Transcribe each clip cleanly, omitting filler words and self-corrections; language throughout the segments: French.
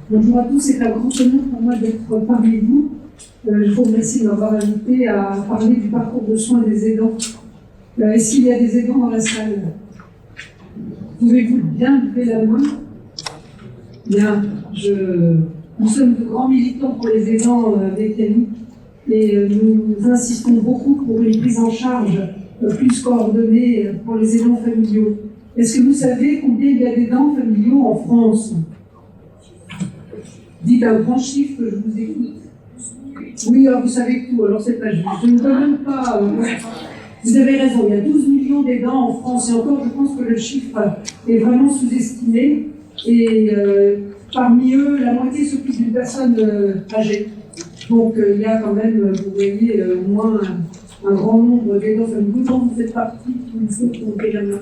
Bonjour à tous, c'est un grand honneur pour moi d'être parmi vous. Je vous remercie de m'avoir invité à parler du parcours de soins des aidants. Est-ce qu'il y a des aidants dans la salle? Pouvez-vous bien lever la main? Bien, nous sommes de grands militants pour les aidants mécaniques et nous insistons beaucoup pour une prise en charge plus coordonnée pour les aidants familiaux. Est-ce que vous savez combien il y a d'aidants familiaux en France? Dites un grand chiffre que je vous écoute. Oui, alors vous savez tout, alors c'est pas juste. Je ne demande pas. Vous avez raison, il y a 12 millions d'aidants en France, et encore, je pense que le chiffre est vraiment sous-estimé. Et parmi eux, la moitié s'occupe d'une personne âgée. Donc il y a quand même, vous voyez, au moins un grand nombre d'aidants familiaux dont vous faites partie, il faut compter la main.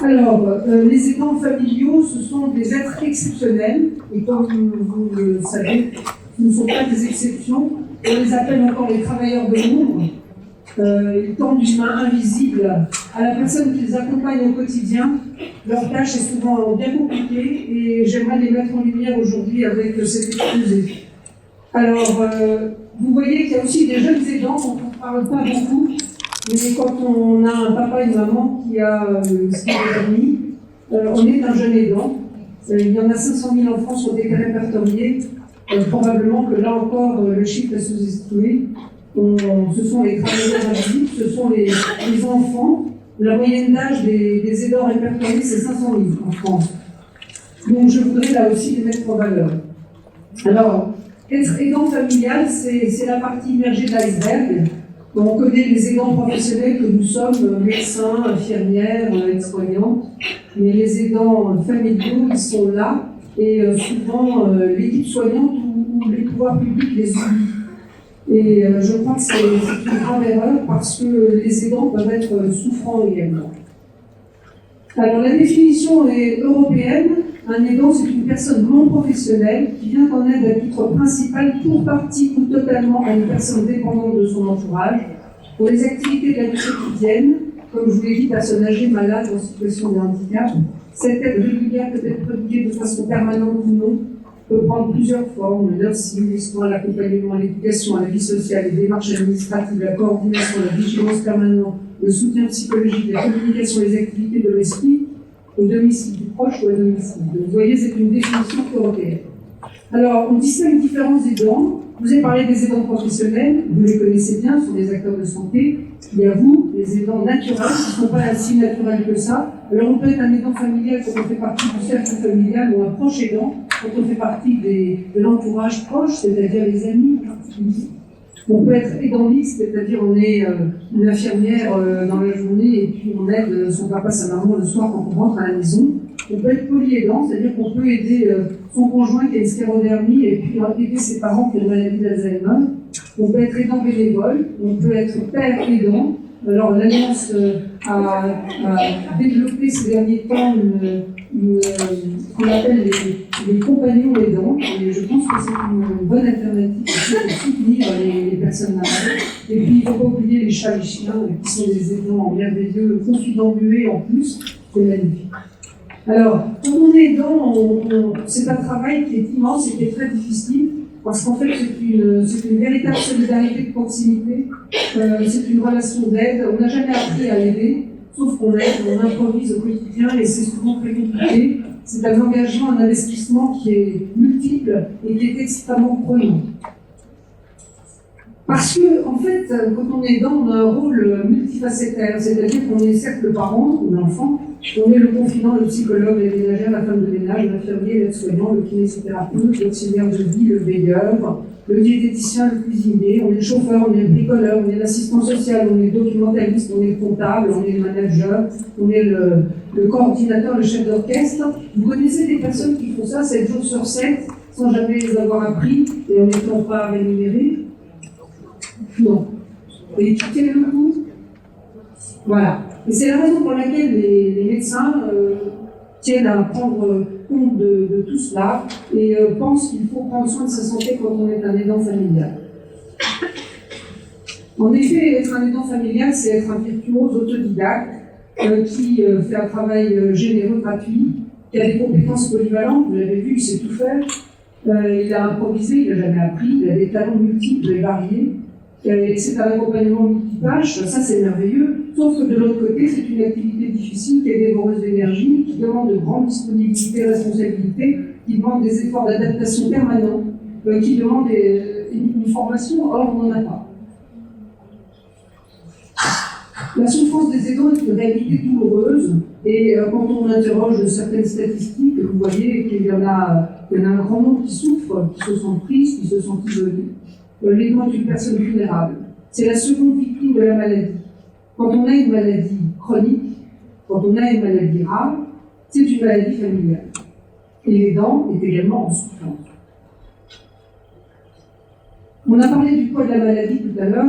Alors, les aidants familiaux, ce sont des êtres exceptionnels, et comme vous le savez, ce ne sont pas des exceptions. On les appelle encore les travailleurs de l'ombre. Ils tendent une main invisible à la personne qui les accompagne au quotidien. Leur tâche est souvent bien compliquée, et j'aimerais les mettre en lumière aujourd'hui avec cet exposé. Alors, vous voyez qu'il y a aussi des jeunes aidants dont on ne parle pas beaucoup. Mais quand on a un papa et une maman qui a schizophrénie, on est un jeune aidant. Il y en a 500 000 en France qui ont été répertoriés. Probablement que là encore, le chiffre est sous-estimé. Ce sont les travailleurs invisibles, ce sont les enfants. La moyenne d'âge des aidants répertoriés, c'est 500 000 en France. Donc je voudrais là aussi les mettre en valeur. Alors, être aidant familial, c'est la partie immergée de l'iceberg. On connaît les aidants professionnels que nous sommes, médecins, infirmières, aides-soignantes, mais les aidants familiaux, ils sont là, et souvent l'équipe soignante ou les pouvoirs publics les oublient. Et je crois que c'est une grave erreur parce que les aidants peuvent être souffrants également. Alors la définition est européenne. Un aidant, c'est une personne non professionnelle qui vient en aide à titre principal, pour partie ou totalement, à une personne dépendante de son entourage, pour les activités de la vie quotidienne, comme je vous l'ai dit, personnes âgées, malades, en situation de handicap. Cette aide régulière peut être prodiguée de façon permanente ou non, peut prendre plusieurs formes: le nursing, les soins, l'accompagnement, l'éducation, la vie sociale, les démarches administratives, la coordination, la vigilance permanente, le soutien psychologique, la communication, les activités domestiques, au domicile du proche ou à domicile. Donc, vous voyez, c'est une définition européenne. Alors, on distingue différents aidants. Je vous ai parlé des aidants professionnels, vous les connaissez bien, ce sont des acteurs de santé. Il y a vous, les aidants naturels, qui ne sont pas si naturels que ça. Alors, on peut être un aidant familial quand on fait partie du cercle familial, ou un proche aidant quand on fait partie de l'entourage proche, c'est-à-dire les amis en particulier. On peut être aidant mixte, c'est-à-dire on est une infirmière dans la journée et puis on aide son papa, sa maman le soir quand on rentre à la maison. On peut être polyaidant, c'est-à-dire qu'on peut aider son conjoint qui a une sclérodermie et puis aider ses parents qui ont une maladie d'Alzheimer. On peut être aidant bénévole, on peut être père aidant. Alors l'Alliance a développé ces derniers temps qu'on appelle les compagnons aidants, et je pense que c'est une bonne alternative pour soutenir les personnes malades. Et puis il ne faut pas oublier les chats et les chiens, qui sont des aidants merveilleux, confidents muets en plus, c'est magnifique. Alors, quand on est aidant, c'est un travail qui est immense et qui est très difficile, parce qu'en fait, c'est une véritable solidarité de proximité, c'est une relation d'aide. On n'a jamais appris à aider, sauf qu'on aide, on improvise au quotidien et c'est souvent très compliqué. C'est un engagement, un investissement qui est multiple et qui est extrêmement prenant. Parce que, en fait, quand on est aidant, on a un rôle multifacétaire, c'est-à-dire qu'on est certes le parent ou l'enfant, on est le confident, le psychologue, la ménagère, la femme de ménage, l'infirmier, l'aide-soignant, le kinésithérapeute, l'auxiliaire de vie, le veilleur, le diététicien, le cuisinier, on est le chauffeur, on est le bricoleur, on est l'assistant social, on est le documentaliste, on est le comptable, on est le manager, on est le coordinateur, le chef d'orchestre. Vous connaissez des personnes qui font ça 7 jours sur 7, sans jamais les avoir appris et en n'étant pas rémunérés? Non. Et tu tiens le coup? Voilà. Et c'est la raison pour laquelle les médecins tiennent à prendre compte de tout cela et pensent qu'il faut prendre soin de sa santé quand on est un aidant familial. En effet, être un aidant familial, c'est être un virtuose autodidacte qui fait un travail généreux, gratuit, qui a des compétences polyvalentes, vous l'avez vu, il sait tout faire, Il a improvisé, il n'a jamais appris, il a des talents multiples et variés. C'est un accompagnement multitâche, ça c'est merveilleux, sauf que de l'autre côté, c'est une activité difficile qui est dévoreuse d'énergie, qui demande de grandes disponibilités et responsabilités, qui demande des efforts d'adaptation permanents, qui demande une formation, or on n'en a pas. La souffrance des aidants est une réalité douloureuse, et quand on interroge certaines statistiques, vous voyez qu'il y en a un grand nombre qui souffrent, qui se sentent tristes, qui se sentent isolés. L'aidant est une personne vulnérable. C'est la seconde victime de la maladie. Quand on a une maladie chronique, quand on a une maladie rare, c'est une maladie familiale. Et l'aidant est également en souffrance. On a parlé du poids de la maladie tout à l'heure,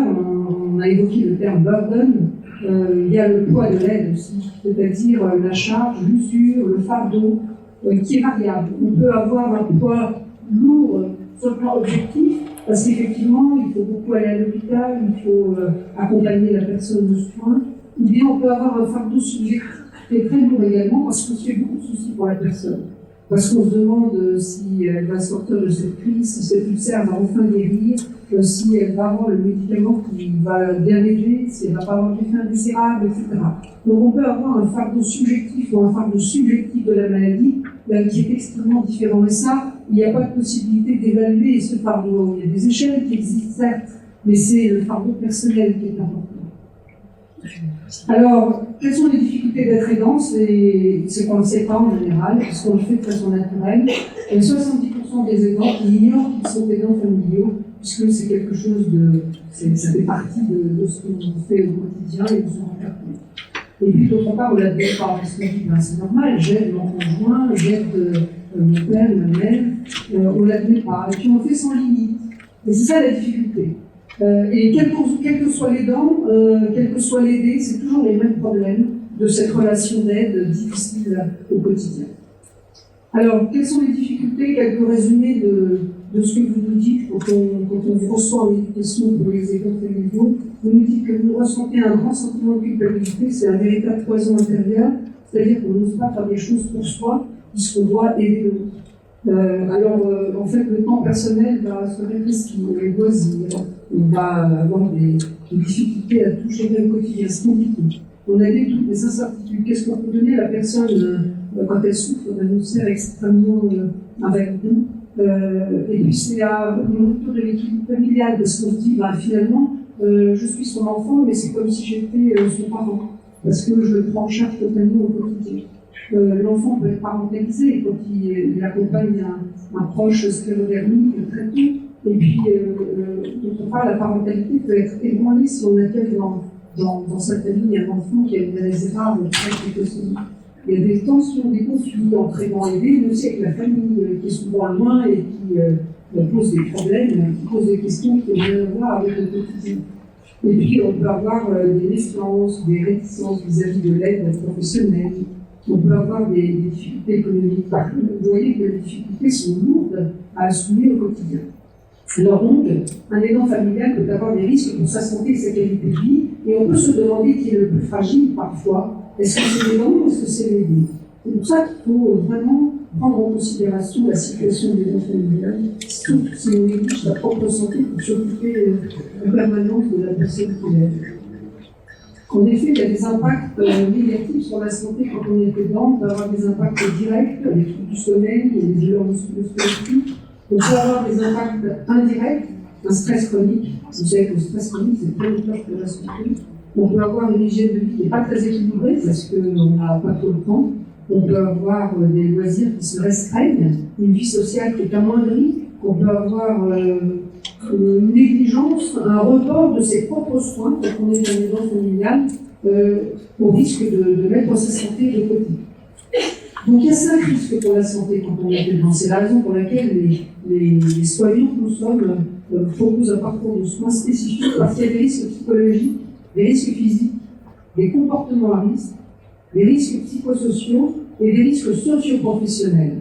on a évoqué le terme burden. Il y a le poids de l'aide aussi, c'est-à-dire la charge, l'usure, le fardeau, qui est variable. On peut avoir un poids lourd sur le plan objectif, parce qu'effectivement, il faut beaucoup aller à l'hôpital, il faut accompagner la personne aux soins, ou bien on peut avoir un fardeau subjectif qui est très lourd également, parce qu'on se fait beaucoup de soucis pour la personne. Parce qu'on se demande si elle va sortir de cette crise, si cet ulcère va enfin guérir, si elle va avoir le médicament qui va bien l'aider, si elle ne va pas avoir d'effet indésirable, etc. Donc on peut avoir un fardeau subjectif ou un fardeau subjectif de la maladie qui est extrêmement différent. Et ça, il n'y a pas de possibilité d'évaluer ce fardeau. Il y a des échelles qui existent, certes, mais c'est le fardeau personnel qui est important. Alors, quelles sont les difficultés d'être aidant? C'est qu'on ne le sait pas en général, puisqu'on le fait de façon naturelle. Et 70% des aidants ignorent qu'ils sont aidants familiaux, puisque c'est quelque chose ça fait partie de ce qu'on fait au quotidien et de ce qu'on fait. Et puis d'autre part, on l'admet pas, parce qu'on dit, c'est normal, j'aide mon conjoint, j'aide mon père, ma mère, on l'admet pas. Et puis on le fait sans limite. Et c'est ça la difficulté. Et quel que soit l'aidant, quel que soit l'aidé, c'est toujours les mêmes problèmes de cette relation d'aide difficile au quotidien. Alors, quelles sont les difficultés? Quelques résumés de ce que vous nous dites quand on vous reçoit en éducation pour les aidants familiaux. Vous nous dites que vous ressentez un grand sentiment de culpabilité, c'est un véritable poison intérieur, c'est-à-dire qu'on n'ose pas faire des choses pour soi, puisqu'on doit aider l'autre. En fait, le temps personnel va se rétrécir, les loisirs, on va avoir des difficultés à tout gérer au quotidien, c'est compliqué. On a des doutes, des incertitudes. Qu'est-ce qu'on peut donner à la personne quand elle souffre d'un ulcère extrêmement invalidant? Et puis c'est une rupture de l'équilibre familial, parce qu'on se dit, finalement, je suis son enfant, mais c'est comme si j'étais son parent, parce que je le prends en charge totalement au quotidien. L'enfant peut être parentalisé quand il accompagne un proche sclérodermique très tôt. Et puis, d'autre part, la parentalité peut être ébranlée si on accueille dans sa famille un enfant qui a une maladie rare très précocement. Il y a des tensions, des conflits entre aidants et aidés, mais aussi avec la famille qui est souvent loin et qui pose des problèmes, qui pose des questions qui ont rien à voir avec le quotidien. Et puis, on peut avoir des méfiances, des réticences vis-à-vis de l'aide professionnelle. On peut avoir des difficultés économiques. Vous voyez que les difficultés sont lourdes à assumer au quotidien. Alors donc, un aidant familial peut avoir des risques pour sa santé et sa qualité de vie, et on peut se demander qui est le plus fragile parfois. Est-ce que c'est l'aidant ou est-ce que c'est l'aidé? C'est pour ça qu'il faut vraiment prendre en considération la situation des aidants familiales, surtout si on néglige sa propre santé pour s'occuper en permanence de la personne qui l'aide. En effet, il y a des impacts négatifs sur la santé quand on est aidant. On peut avoir des impacts directs, les troubles du sommeil, les douleurs musculo-squelettiques. On peut avoir des impacts indirects, un stress chronique. Vous savez que le stress chronique, c'est très nocif pour la santé. On peut avoir une hygiène de vie qui n'est pas très équilibrée parce qu'on n'a pas trop le temps. On peut avoir des loisirs qui se restreignent, une vie sociale qui est amoindrie. On peut avoir une négligence, un report de ses propres soins quand on est un aidant familial au risque de mettre sa santé de côté. Donc il y a 5 risques pour la santé quand on est aidant. C'est la raison pour laquelle les soignants que nous sommes proposent un parcours de soins spécifique, parce qu'il y a des risques psychologiques, des risques physiques, des comportements à risque, des risques psychosociaux et des risques socio-professionnels.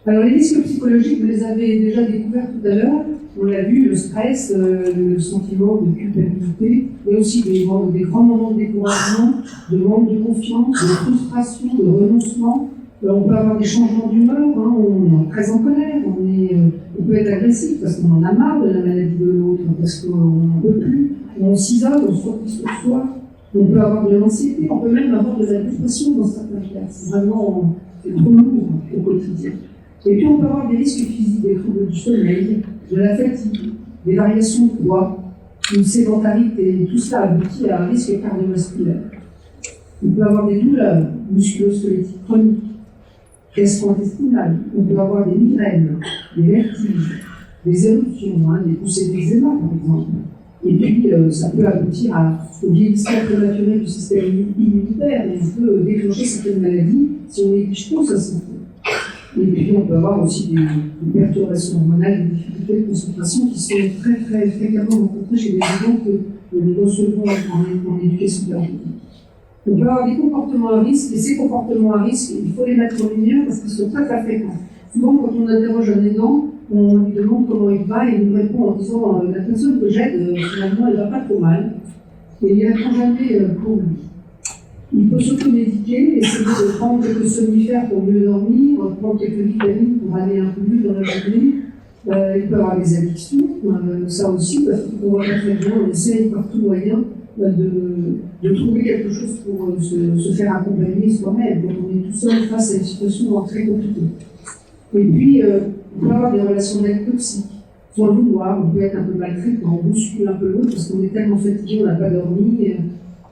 Alors les risques psychologiques, vous les avez déjà découverts tout à l'heure. On l'a vu, le stress, le sentiment de culpabilité, mais aussi des grands moments de découragement, de manque de confiance, de frustration, de renoncement, On peut avoir des changements d'humeur, hein, on est très en colère, on peut être agressif parce qu'on en a marre de la maladie de l'autre, parce qu'on n'en peut plus, on s'isole, on se replie sur soi, on peut avoir de l'anxiété, on peut même avoir de la dépression dans certains cas. C'est vraiment trop lourd au quotidien. Et puis on peut avoir des risques physiques, des troubles du sommeil, de la fatigue, des variations de poids, une sédentarité, tout ça aboutit à un risque cardiovasculaire. On peut avoir des douleurs musculo-squelettiques chroniques, gastro-intestinales, on peut avoir des migraines, des vertiges, des éruptions, des poussées d'eczéma par exemple. Et puis ça peut aboutir au vieillissement prématuré du système immunitaire, et on peut déclencher certaines maladies si on néglige trop sa santé. Et puis on peut avoir aussi des perturbations hormonales, des difficultés de concentration qui sont très très fréquemment rencontrées chez les aidants que nous recevons en éducation thérapeutique. On peut avoir des comportements à risque, et ces comportements à risque, il faut les mettre en lumière parce qu'ils sont très très fréquents. Souvent, quand on interroge un aidant, on lui demande comment il va et il nous répond en disant la personne que j'aide, finalement, elle va pas trop mal. Et il ne répond jamais pour lui. Il peut s'automédiquer, essayer de prendre quelques somnifères pour mieux dormir, prendre quelques vitamines pour aller un peu mieux dans la journée. Il peut avoir des addictions, ça aussi, parce qu'on voit très bien, on essaye par tout moyen de trouver quelque chose pour se faire accompagner soi-même quand on est tout seul face à une situation très compliquée. Et puis, on peut avoir des relations d'aide toxiques, sans le vouloir, on peut être un peu maltraitant, on bouscule un peu l'autre parce qu'on est tellement fatigué, on n'a pas dormi.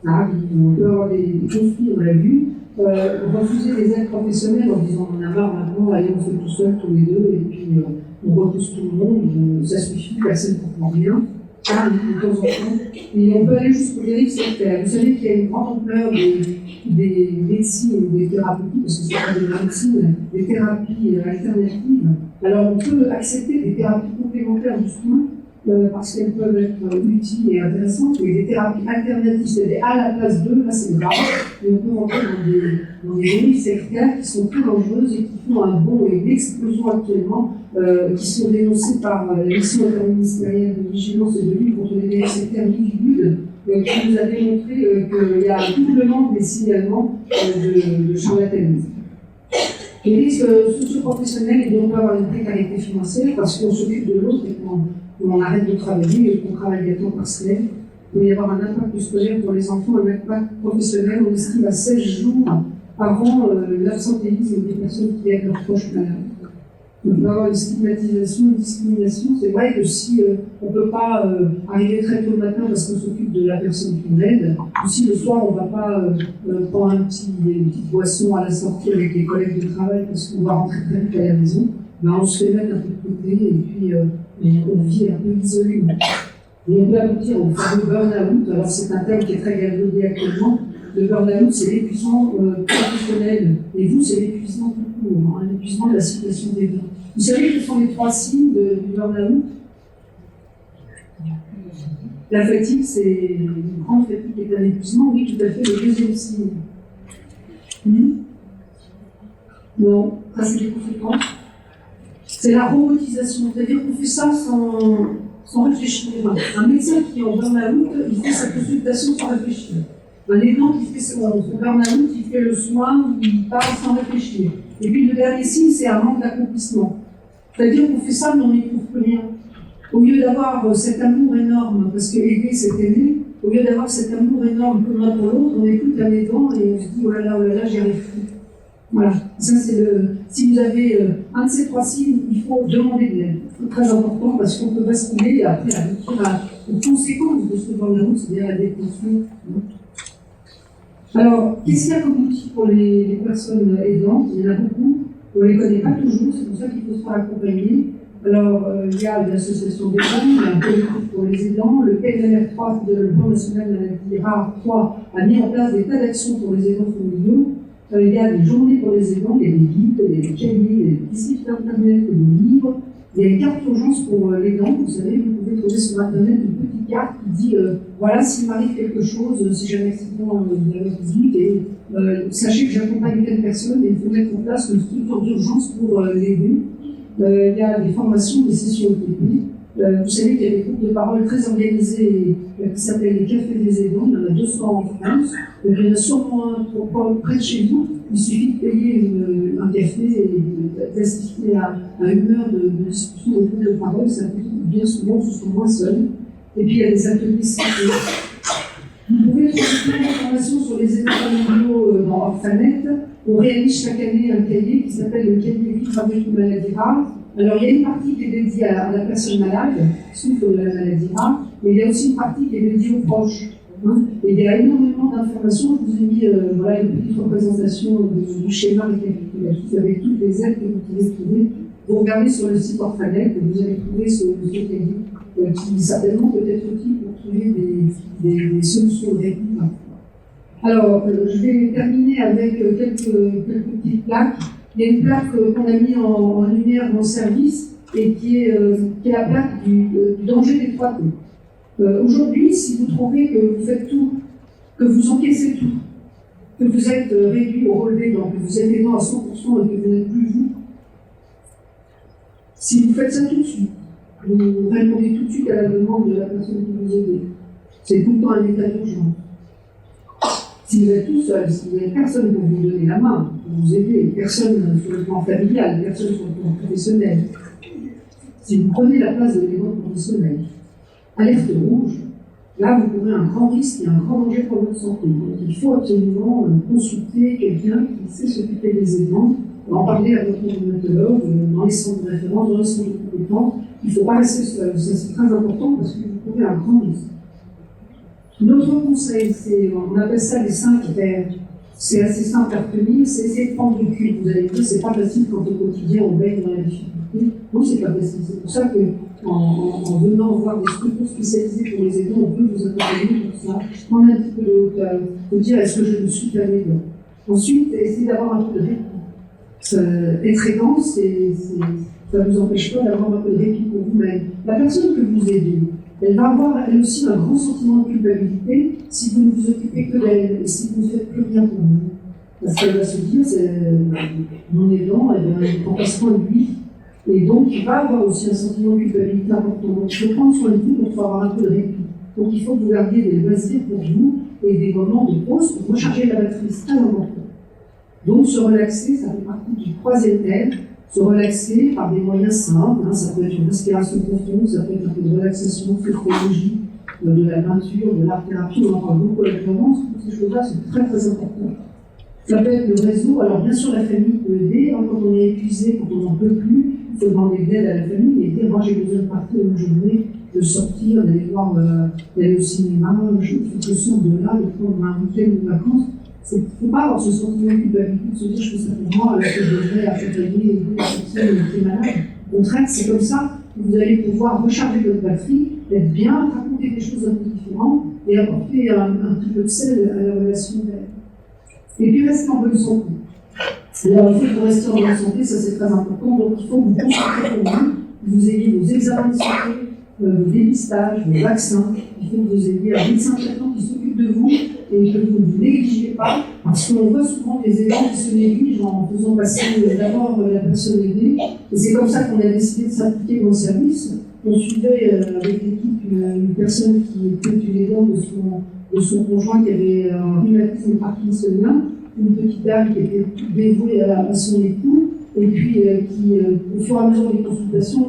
On peut avoir des conflits, on l'a vu. Refuser des aides professionnelles en disant on en a marre maintenant, allez on fait tout seul, tous les deux, et puis on repousse tout le monde, ça suffit, personne ne comprend rien. De temps en temps. Et on peut aller jusqu'aux dérives sectaires. Vous savez qu'il y a une grande ampleur des médecines ou des thérapies, parce que ce n'est pas des médecines, des thérapies alternatives. Alors on peut accepter des thérapies complémentaires du soin parce qu'elles peuvent être utiles et intéressantes, mais des thérapies alternatives, c'est-à-dire à la place d'eux, là c'est grave, et on peut rentrer dans des dérives sectaires qui sont très dangereuses et qui font un bond et une explosion actuellement, qui sont dénoncées par la mission interministérielle de vigilance et de lutte contre les dérives sectaires Livigude, qui nous a démontré qu'il y a un doublement des signalements de charlatanisme. Les risques socio-professionnels, et on peut avoir une précarité financière parce qu'on s'occupe de l'autre et qu'on arrête de travailler et qu'on travaille à temps partiel. Il peut y avoir un impact scolaire pour les enfants, un impact professionnel, on estime à 16 jours par an l'absentéisme des personnes qui aident leurs proches malades. On peut avoir une stigmatisation, une discrimination. C'est vrai que si on ne peut pas arriver très tôt le matin parce qu'on s'occupe de la personne qu'on aide, ou si le soir on ne va pas prendre une petite boisson à la sortie avec les collègues de travail parce qu'on va rentrer très vite à la maison, ben on se fait mettre un peu de côté et puis on vit un peu isolé. Et on peut aboutir au fameux burn-out. Alors c'est un terme qui est très galvaudé actuellement. Le burn-out, c'est l'épuisement professionnel. Et vous, c'est l'épuisement tout court, l'épuisement de la situation des gens. Vous savez quels sont les 3 signes du burn-out? La fatigue, c'est une grande fatigue et un épuisement. Oui, tout à fait, le deuxième signe. Non, ça c'est les conséquences. C'est la robotisation, c'est-à-dire qu'on fait ça sans réfléchir. Un médecin qui est en burn-out, il fait sa consultation sans réfléchir. Un aidant qui fait son burn-out, il fait le soin, il parle sans réfléchir. Et puis le dernier signe, c'est un manque d'accomplissement. C'est-à-dire qu'on fait ça, mais on n'y trouve plus rien. Au lieu d'avoir cet amour énorme, parce que aider, c'est aimer, au lieu d'avoir cet amour énorme pour l'un pour l'autre, on écoute un aidant et on se dit oh là là, j'y arrive plus. Voilà. Ça, c'est si vous avez un de ces 3 signes, il faut demander de l'aide. C'est très important parce qu'on peut basculer et après aboutir aux conséquences de ce burn-out, c'est-à-dire la dépression. Alors, qu'est-ce qu'il y a comme outil pour les personnes aidantes? Il y en a beaucoup. On ne les connaît pas toujours, c'est pour ça qu'il faut se faire accompagner. Alors, il y a l'association d'aidants, il y a un collectif pour les aidants, le PNR3, le Plan national de maladies rares 3, a mis en place des tas d'actions pour les aidants familiaux. Il y a des journées pour les aidants, il y a des guides, il y a des cahiers, il y a des sites internet, il y a des livres. Il y a une carte d'urgence pour l'aidant, vous savez, vous pouvez trouver sur internet une petite carte qui dit voilà, s'il m'arrive quelque chose, si j'ai un accident de la physique, et sachez que j'accompagne telle personne et il faut mettre en place une structure d'urgence pour l'aider. Il y a des formations, des sessions ETP. Vous savez qu'il y a des groupes de parole très organisés qui s'appellent les Cafés des aidants. Il y en a 200 en France. Il y en a sûrement un près de chez vous. Il suffit de payer un café et d'assister à une heure de discussion de groupes de parole. Ça fait bien souvent, ce sont moins seuls. Et puis il y a des ateliers cités. Vous pouvez trouver des informations sur les événements familiaux dans Orphanet. On réalise chaque année un cahier qui s'appelle le cahier Vivre avec une maladie rare. Alors, il y a une partie qui est dédiée à la personne malade, souffre de la maladie rare, mais il y a aussi une partie qui est dédiée aux proches. Et il y a énormément d'informations. Je vous ai mis voilà, une petite représentation du schéma récapitulatif avec toutes les aides que vous pouvez trouver. Vous regardez sur le site Orphanet, vous allez trouver ce cahier qui est certainement peut-être utile pour trouver des solutions de répit. Alors, je vais terminer avec quelques petites plaques. Il y a une plaque qu'on a mis en lumière dans le service et qui est la plaque du danger d'étroité. Aujourd'hui, si vous trouvez que vous faites tout, que vous encaissez tout, que vous êtes réduit au relevé, donc que vous êtes aidant à 100% et que vous n'êtes plus vous, si vous faites ça tout de suite, vous répondez tout de suite à la demande de la personne qui vous aide. C'est tout le temps un état d'urgence. Si vous êtes tout seul, si vous n'avez personne pour vous donner la main, pour vous aider, personne sur le plan familial, personne sur le plan professionnel, si vous prenez la place de l'élément professionnel, alerte rouge, là vous courez un grand risque et un grand danger pour votre santé. Donc il faut absolument consulter quelqu'un qui sait s'occuper des aidants, en parler à votre rhumatologue, dans les centres de référence, dans les centres de compétences. Il ne faut pas rester seul, ça c'est très important parce que vous courez un grand risque. Notre conseil, on appelle ça les 5 R. C'est assez simple à retenir, c'est essayer de prendre du recul. Vous allez dire, c'est pas facile quand au quotidien on baigne dans la difficulté. Non, c'est pas facile. C'est pour ça qu'en venant voir des structures spécialisées pour les aidants, on peut vous accompagner pour ça. Prendre un petit peu de hauteur, vous dire est-ce que je me suis calmé. Ensuite, essayer d'avoir un peu de répit. Être aidant, ça ne vous empêche pas d'avoir un peu de répit pour vous-même. La personne que vous aidez, elle va avoir elle aussi un grand sentiment de culpabilité si vous ne vous occupez que d'elle et si vous ne faites plus rien pour vous. Parce qu'elle va se dire, mon aidant, il prend pas soin de lui. Et donc, il va avoir aussi un sentiment de culpabilité important. Donc, il faut prendre soin de vous pour pouvoir avoir un peu de répit. Donc, il faut que vous gardiez des loisirs pour vous et des moments de pause pour recharger la batterie. C'est très important. Donc, se relaxer, ça fait partie du 3e thème. Se relaxer par des moyens simples, ça peut être une respiration profonde, ça peut être un peu de relaxation, sophrologie, de la peinture, de l'art-thérapie, on en parle beaucoup à la Florence, toutes ces choses-là sont très très importantes. Ça peut être le réseau, alors bien sûr la famille peut aider, quand on est épuisé, quand on n'en peut plus, il faut demander de l'aide à la famille et dire moi j'ai besoin de partir une journée, de sortir, d'aller au cinéma, je fais que sorte de là, de prendre un week-end de vacances. Il ne faut pas avoir ce sentiment de culpabilité de se dire je fais ça pour moi alors que je devrais accompagner aider la personne qui est malade. Au contraire, c'est comme ça que vous allez pouvoir recharger votre batterie, être bien, raconter des choses un peu différentes et apporter un petit peu de sel à la relation d'aide. Et puis rester en bonne santé. Alors il faut que vous restiez en bonne santé, ça c'est très important, donc il faut que vous concentrez pour vous, que vous ayez vos examens de santé, vos dépistages, vos vaccins, il faut que vous ayez un médecin traitant qui s'occupe de vous et que vous ne vous négligez pas, parce qu'on voit souvent des aidants qui se négligent en faisant passer d'abord la personne aidée, et c'est comme ça qu'on a décidé de s'appliquer dans le service. On suivait avec l'équipe une personne qui était une aidante de son conjoint qui avait un rhumatisme parkinsonien, une petite dame qui était dévouée à son époux, et puis qui, au fur et à mesure des consultations,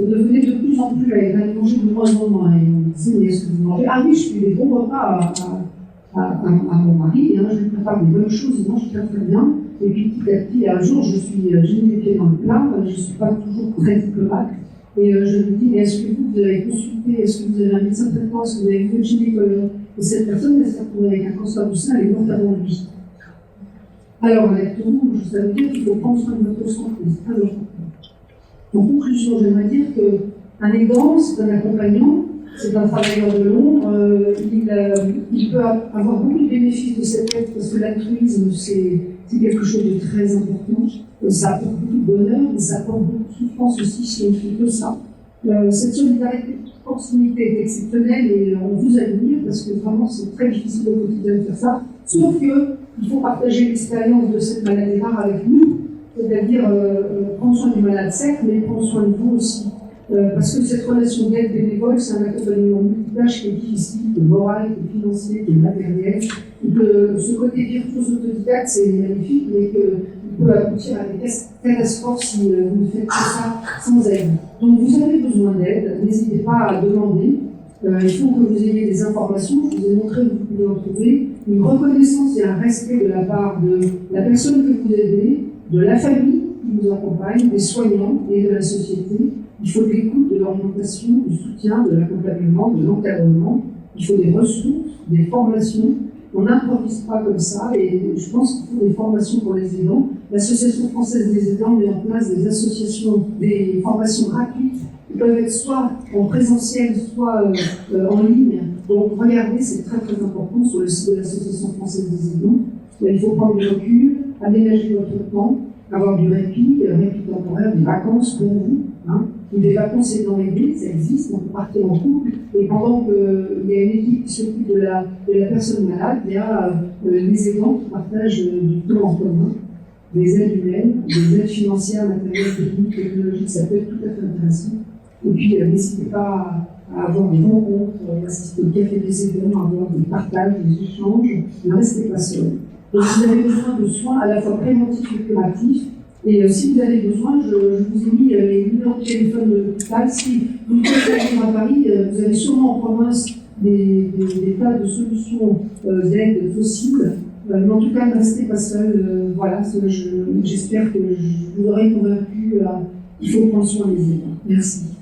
devenait de plus en plus, elle allait manger de moins en moins. Et on disait, mais est-ce que vous mangez? Ah oui, je fais des bons repas à mon mari, je lui prépare des bonnes choses, il mange très très bien. Et puis petit à petit, un jour, j'ai mis les pieds dans le plat, je ne suis pas toujours très diplomate. Et je lui dis, mais est-ce que vous avez consulté, est-ce que vous avez un médecin traitant, est-ce que vous avez vu le gynécologue? Et cette personne, elle s'est retrouvée avec un cancer du sein, elle est morte avant lui. Alors, avec tout, ça veut dire qu'il faut prendre soin de notre santé, c'est très important. En conclusion, j'aimerais dire qu'un aidant, c'est un accompagnant, c'est un travailleur de l'ombre, il peut avoir beaucoup de bénéfices de cette aide parce que l'altruisme, c'est quelque chose de très important. Ça apporte beaucoup de bonheur, mais ça apporte beaucoup de souffrance aussi si on ne fait que ça. Cette solidarité de proximité est exceptionnelle et on vous admire parce que vraiment c'est très difficile au quotidien de faire ça. Sauf qu'il faut partager l'expérience de cette maladie rare avec nous, c'est-à-dire prendre soin du malade certes, mais prendre soin de vous aussi. parce que cette relation d'aide bénévole, c'est un accompagnement multitâche qui est difficile, qui est moral, qui est financier, qui est matériel. Et que ce côté virtuose autodidacte, c'est magnifique, mais qu'il peut aboutir à des catastrophes si vous ne faites que ça sans aide. Donc vous avez besoin d'aide, n'hésitez pas à demander. Il faut que vous ayez des informations, je vous ai montré que vous pouvez en trouver, une reconnaissance et un respect de la part de la personne que vous aidez, de la famille qui vous accompagne, des soignants et de la société. Il faut de l'écoute, de l'orientation, du soutien, de l'accompagnement, de l'encadrement. Il faut des ressources, des formations. On n'improvise pas comme ça et je pense qu'il faut des formations pour les aidants. L'Association française des aidants met en place des associations, des formations gratuites qui peuvent être soit en présentiel, soit en ligne. Donc regardez, c'est très très important sur le site de l'Association française des aidants. Il faut prendre du recul, aménager votre temps, avoir du répit temporaire, des vacances pour vous. Ou des vacances aidant aidés, ça existe, on peut partir en couple, et pendant qu'il y a une équipe qui s'occupe de la personne malade, il y a les aidants qui partagent du temps en commun, des aides humaines, des aides financières, matérielles, techniques, technologiques, ça peut être tout à fait intéressant. Et puis n'hésitez pas à avoir des rencontres, assister au café des aidants, avoir des partages, des échanges, ne restez pas seul. Donc vous avez besoin de soins à la fois préventifs et curatifs. Et si vous avez besoin, je vous ai mis les numéros de téléphone de l'hôpital. Si vous êtes à Paris, vous avez sûrement en province des tas de solutions d'aide possibles. Mais en tout cas, ne restez pas seul. Voilà, j'espère que je vous aurai convaincu qu'il faut prendre soin des aidants. Merci.